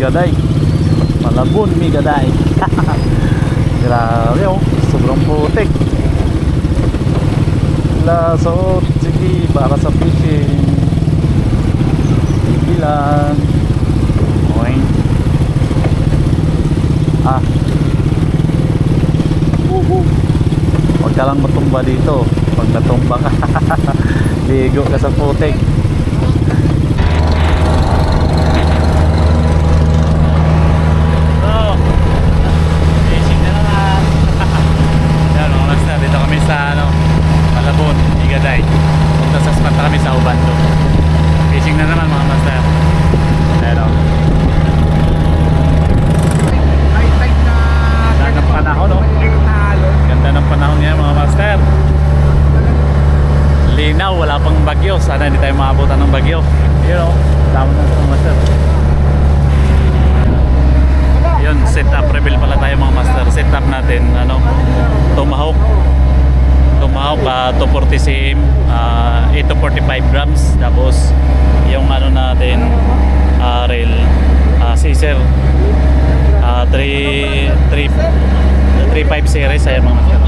Megaday. Malabon Megaday. Grabe oh, sobrang putik. So sige, para sa fishing. Sige lang. Oing. Huwag ka lang matumba dito. Pag natumba ka, ligo ka sa putik. Dito kami sa Malabon, Megaday. Punta sa spot kami sa Ubando. Fishing na naman mga master. Pero ganda ng panahon, no? Ganda ng panahon niya mga master. Linaw, wala pang bagyo. Sana hindi tayo maabutan ng bagyo. You know, tama na mga master. Yun, set up reveal pala tayo mga master. Set up natin Tomahawk 240 cm, 8 to 45 grams. Tapos yung natin reel Caesar 3.5 series. Ayan mga master,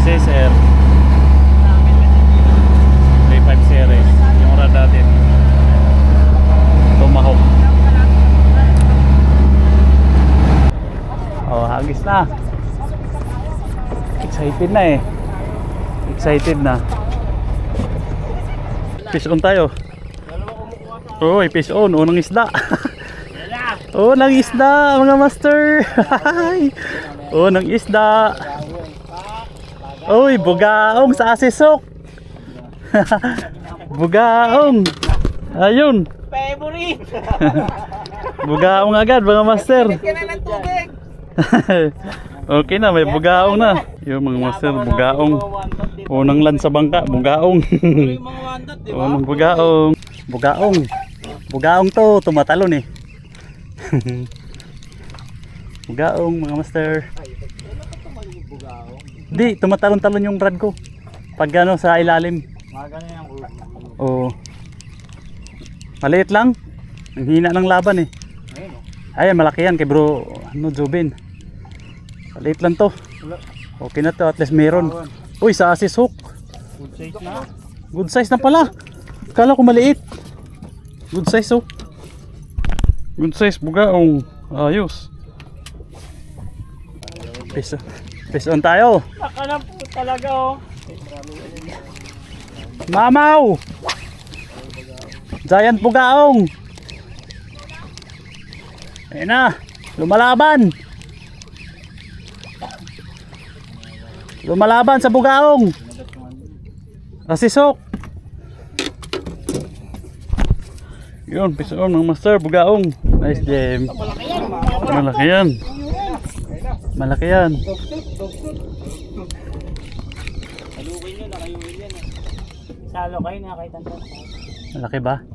Caesar 3.5 series yung rod natin. Tomahawk. Hagis na. Excited na eh. Excited na. Fish on tayo. Uy, fish on. Unang isda. Unang isda mga master. Unang isda. Uy, bugaong sa asisok. Bugaong. Ayun. Favorite. Bugaong agad mga master. Okay na, may bugaong na. Yung mga master, bugaong. Unang land sa bangka, bugaong. Unang bugaong. Bugaong. Bugaong to, tumatalon eh. Bugaong mga master. Di, tumatalon-talon yung rod ko. Pag sa ilalim. Oo. Maliit lang. Ang hina ng laban eh. Ay, malaki yan kay bro Jobin. Maliit lang to. Okay na to, at least meron. Uy, sa assist hook. Good size na. Good size na pala. Kala ko maliit. Good size oh. Good size, bugaong. Ayos. Fish on tayo. Naka na po talaga oh. Mamaw. Giant bugaong. Ayan na, lumalaban. Lumalaban sa bugaong. Asisok. Yun, pisoon ng master, bugaong. Nice game. Malaki yan. Malaki yan. Salukin nyo, nakayuhin yan. Salo kayo na kahit ang Malaki ba?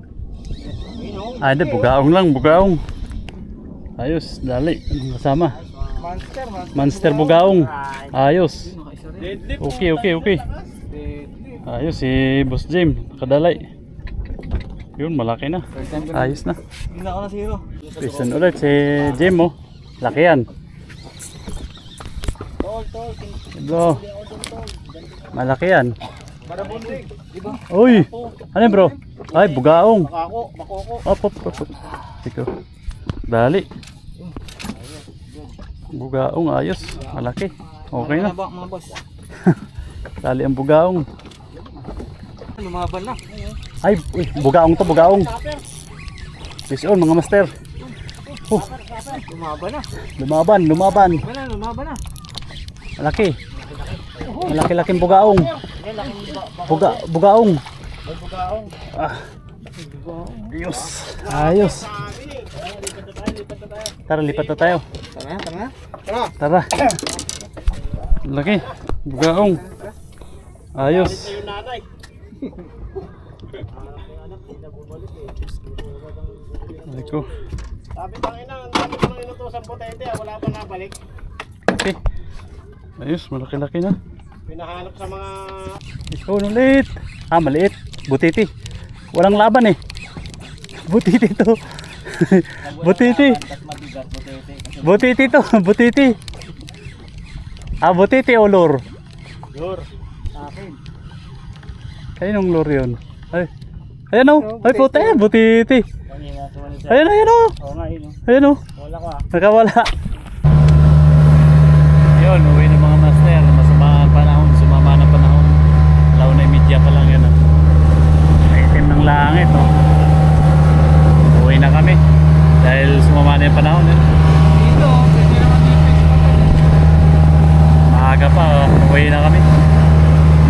Hindi, bugaong lang, bugaong. Ayos, dali. Kasama. Monster bugaong. Ayos. Okay. Ayos si Boss Jim, nakadalay. Yun, malaki na. Ayos na. Hindi na ako na zero. Piston ulit si Jim oh. Laki yan. Bro. Malaki yan. Uy, ano bro? Ay, bugaong. Op. Ikaw. Dali. Bugaong, ayos. Malaki. Okay na. Dali ang bugaong. Lumaban na. Ay, bugaong to, bugaong. Fish on mga master. Lumaban na. Lumaban. Lumaban na. Malaki. Malaki-laking bugaong. Bugaong. Ayos. Tara, lipat na tayo. Tara. Laki. Bugaong. Ayos. Aliko. Sabi tangina, ang dami ko nang inutusan potente, wala pa nabalik. Okay. Ayos, malaki-laki na. Pinahanap sa mga Ikaw ulit. Maliit. Butiti. Walang laban eh. Butiti to. Butiti. Butiti to, butiti. Ah, butiti o lure? Lure. Akin. Kaninong lure yun? Ay. Ayan o. Ay puta yan, butiti. Kanina, sumunod siya. Ayan o, ayan o. Oo nga, yun. Ayan o. Wala ko ah. Nakawala. Yun, uwi ng mga master. Masama ang panahon, sumama ng panahon. Law na media pa lang yun. Itim ng langit. Oh. Uwi na kami. Dahil sumama na yung panahon. Dito, kasi naman dito. Maaga pa, oh. Uwi na kami.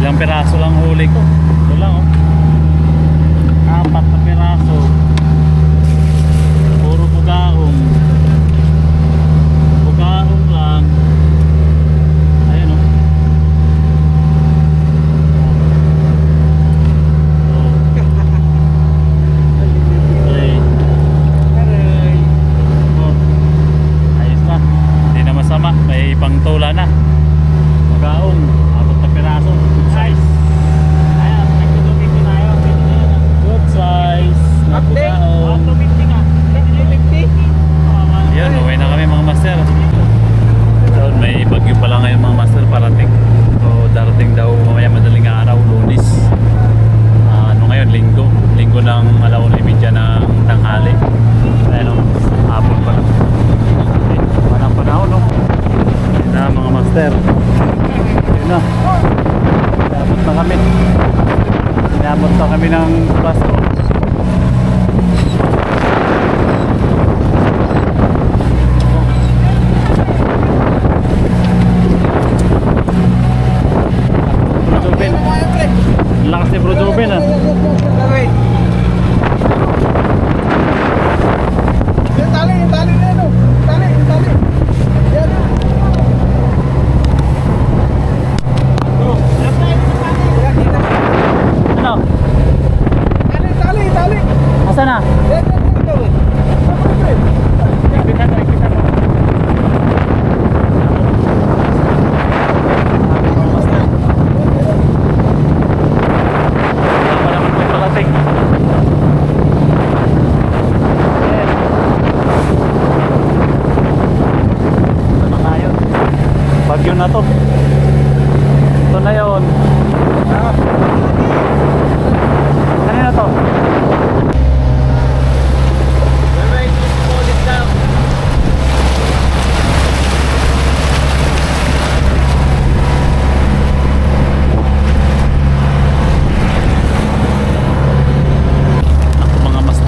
Ilang piraso lang huli ko. Ito lang oh. 4 na piraso. Puro bugaong. Bugaong lang. Ayan oh. Okay. Oh. Ayos na. Hindi na masama. May pangtula na. Bugaong. 4 na piraso. Good size. Ayan, nagtutupin ko tayo. Pwede na yun ah. Good size. Na bugaong. 250 nga. 250? Yun, uwi na kami mga master. Doon, may bagyo pala ngayon mga master parating. So, darating daw mamaya madaling araw, Lunes. Ano ngayon, Linggo. Linggo ng alauna imidya ng tanghali. Ayun o, hapon pa lang. Okay, walang panahon o. Yun na mga master. Yun na. Inabot na kami. Inabot na kami ng Basco. Lakas ni Bro Joven ah. Yung tali na yun, oh. Tali. Yan. Ano? Tali. Asa na? Yan, ito, eh. Ikpitan mo. Wala naman may parating. Ano na yun? Bagyo na to. Ito na yun. Kanina to?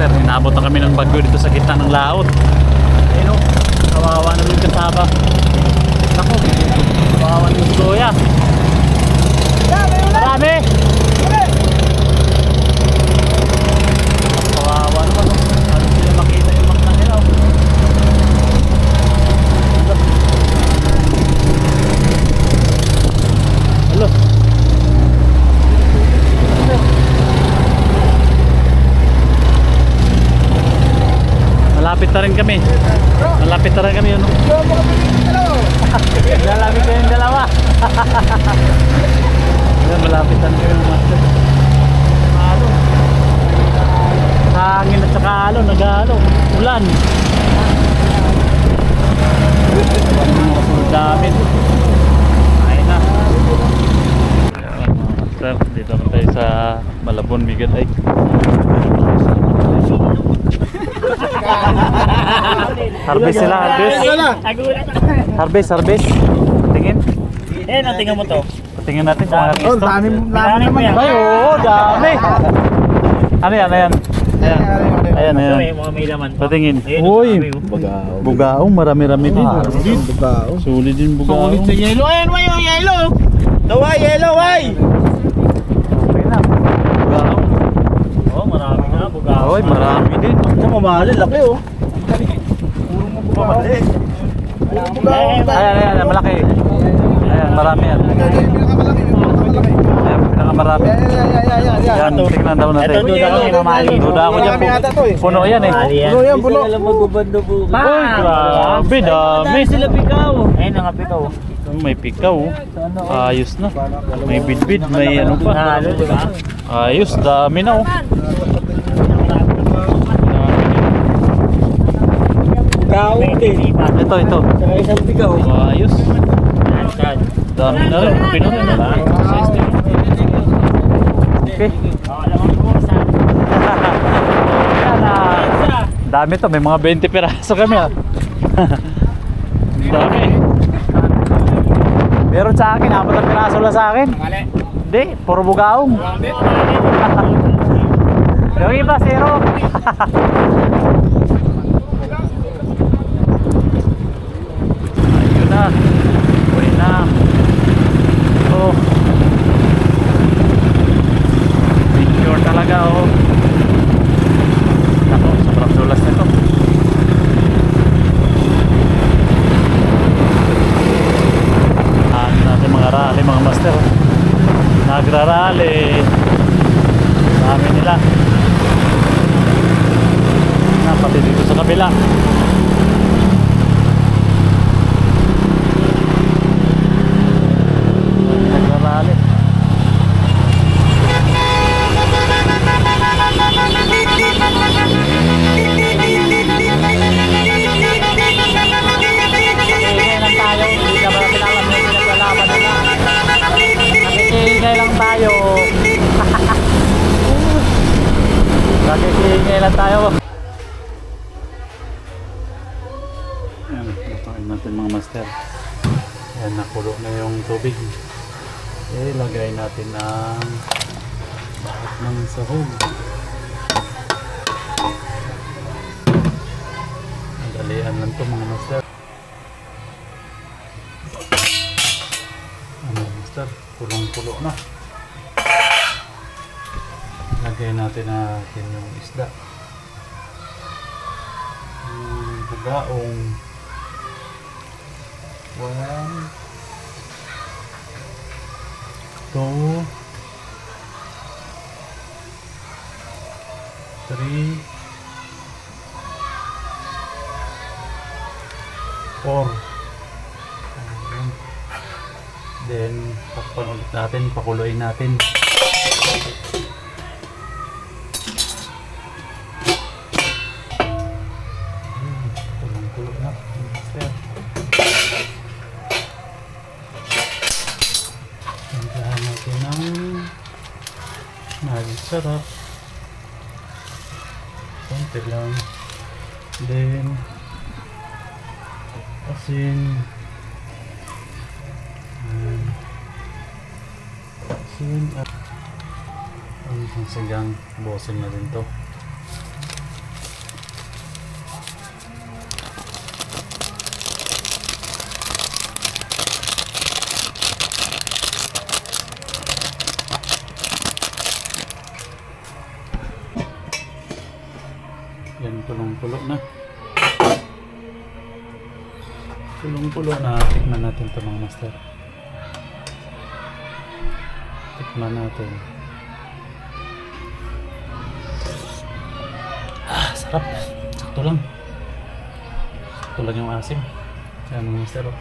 Inaabot na kami ng bagyo dito sa gitna ng laot. Ayun o, kawawa na yung kasaba. Naku, kawawa na yung soya. Marami! Kawawa naman o. Ano sila makita yung makna nila o. Hello. Malapit na rin kami. Malapit na rin kami yun. Lalapit na yung dalawa. Malapit na rin kami ng master. Halo. Hangin at saka halo. Nag-halo. Ulan. Kasunod namin. Ayun na. Ayan mga master. Dito naman tayo sa Malabon Bigat ay. Harvest sila, harvest. Tingin. Tingnan mo to. Tingin natin kung harvest to. Dami mo yan. Ay, oo, dami. Ano yan, ayan. Ayan. May mga may laman pa. Patingin. Ayun, Uy, dami, oh. bugaong, marami-rami din. Sulit din bugaong. Sulit sa yellow. Ayan, way, yung yellow. Daway, yellow, way. Okay na. Bugaong. Oo, marami na. Bugaw. Oy, marami din. Ito mamali, laki, oh. Ayan, malaki. Ayan, marami yan. Ayan, pinakamarami. Yan, tingnan daw natin. Ito, duda ko yung mamali. Duda ako dyan. Puno yan eh. Puno yan, puno. Uy, grabe, dami. Sila pikaw. Ayun nga pikaw. May pikaw. Ayos na. May bidbid, may ano pa. Halo, diba? Ayos, dami na oh. Bugaw din. Ito. Saka isang bigaw. Ayos. Dami na rin. Pinoy na ba? Okay. Dami to. May mga 20 piraso kami ah. Dami. Meron sa akin. 4 na piraso lang sa akin. Hindi. Puro bugaong. Yung iba, 0. Ayun na. Uwi na. Oh. Picture talaga oh. Ako, sobrang sulas nito. Ano natin mga rally, mga master. Nagrarally. Dami nila. Pati dito sa kabila. Nagrarally. Nakikingay lang tayo. Nakikingay lang tayo. Ayan, lutuin natin mga master. Ayan, nakulo na yung tubig. Ilagay natin ang lahat ng sahog. Dalian lang to mga master. Ano master, kulong-kulo na. Lagay natin yung isda. Yung bugaong. 1, 2, 3, 4. Then takpan ulit natin, pakuluin natin. Kulong-kulo na. Tandaan natin ang sarap. Konti lang. Then asin. Asin at ang sigang bosin na rin to. Yan, pulong-pulo na. Pulong-pulo na. Tikman natin ito mga master. Tikman natin. Sarap. Sakto lang. Sakto lang yung asim. Yan mga master.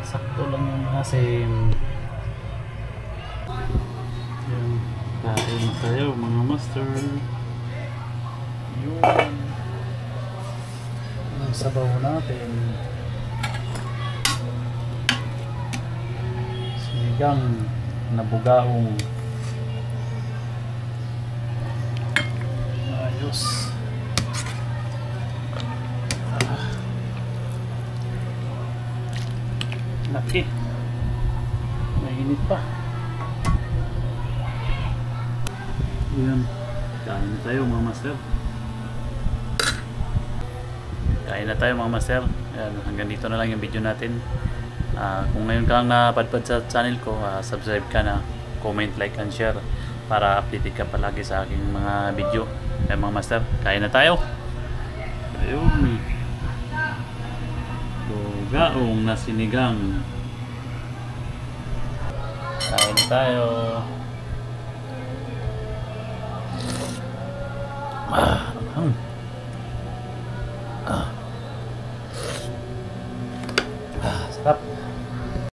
Sakto lang yung asim. Yan. Kain tayo mga master. Yun. Ang sabaw natin. Sinigang na bugaong. Ayos. Laki. Mainit pa. Yan. Kain na tayo mga master. Kain na tayo mga master. Ayan, hanggang dito na lang yung video natin. Kung ngayon ka lang napadpad sa channel ko, subscribe ka na, comment, like, and share para update ka palagi sa aking mga video. Ayan mga master, kain na tayo. Ayun. Bugaong na sinigang. Kain na tayo.